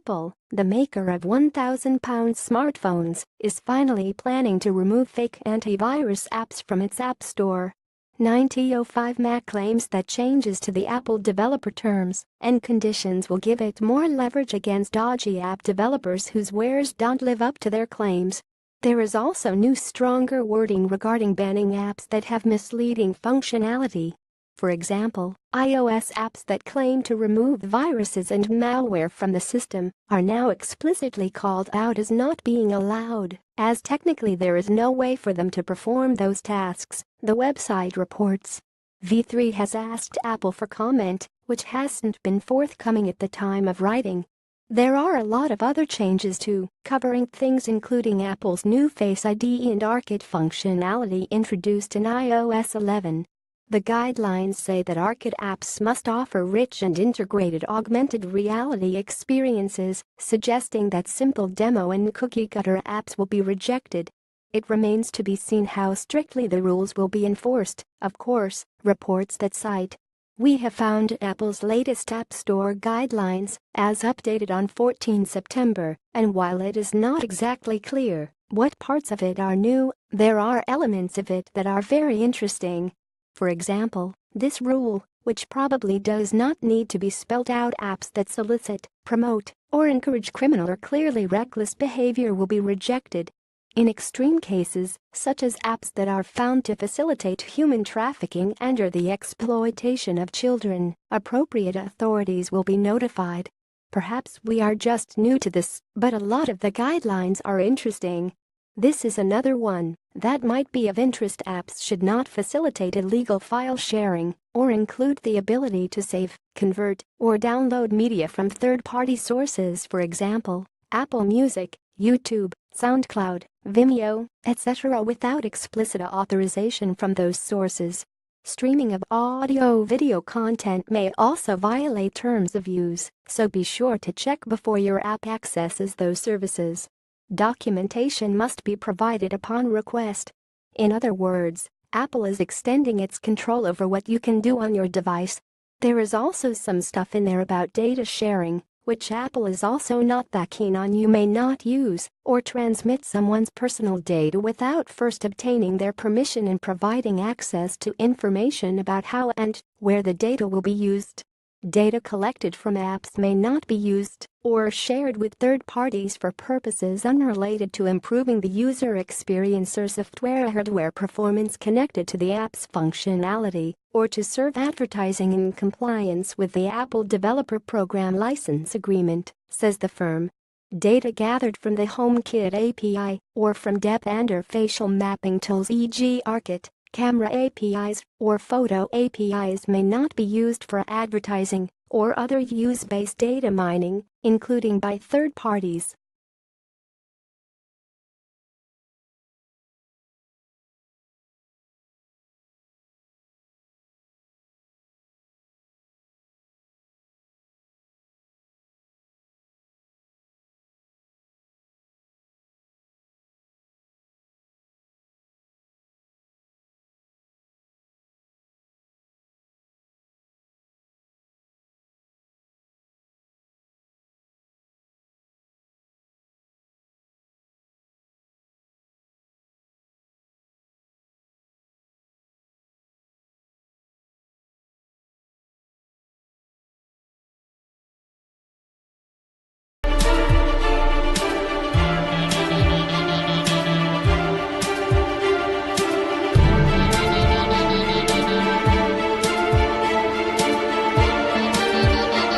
Apple, the maker of £1,000 smartphones, is finally planning to remove fake antivirus apps from its App Store. 9005 Mac claims that changes to the Apple developer terms and conditions will give it more leverage against dodgy app developers whose wares don't live up to their claims. There is also new stronger wording regarding banning apps that have misleading functionality. For example, iOS apps that claim to remove viruses and malware from the system are now explicitly called out as not being allowed, as technically there is no way for them to perform those tasks, the website reports. V3 has asked Apple for comment, which hasn't been forthcoming at the time of writing. There are a lot of other changes too, covering things including Apple's new Face ID and Arcade functionality introduced in iOS 11. The guidelines say that Arcade apps must offer rich and integrated augmented reality experiences, suggesting that simple demo and cookie-cutter apps will be rejected. It remains to be seen how strictly the rules will be enforced, of course, reports that cite. We have found Apple's latest App Store guidelines, as updated on 14 September, and while it is not exactly clear what parts of it are new, there are elements of it that are very interesting. For example, this rule, which probably does not need to be spelled out, apps that solicit, promote, or encourage criminal or clearly reckless behavior will be rejected. In extreme cases, such as apps that are found to facilitate human trafficking and/or the exploitation of children, appropriate authorities will be notified. Perhaps we are just new to this, but a lot of the guidelines are interesting. This is another one that might be of interest. Apps should not facilitate illegal file sharing or include the ability to save, convert, or download media from third-party sources, for example, Apple Music, YouTube, SoundCloud, Vimeo, etc., without explicit authorization from those sources. Streaming of audio-video content may also violate terms of use, so be sure to check before your app accesses those services. Documentation must be provided upon request. In other words, Apple is extending its control over what you can do on your device. There is also some stuff in there about data sharing, which Apple is also not that keen on. You may not use or transmit someone's personal data without first obtaining their permission and providing access to information about how and where the data will be used. Data collected from apps may not be used or shared with third parties for purposes unrelated to improving the user experience or software or hardware performance connected to the app's functionality, or to serve advertising in compliance with the Apple Developer Program License Agreement, says the firm. Data gathered from the HomeKit API or from depth and/or facial mapping tools, e.g. Arcade, camera APIs, or photo APIs may not be used for advertising or other use-based data mining, including by third parties.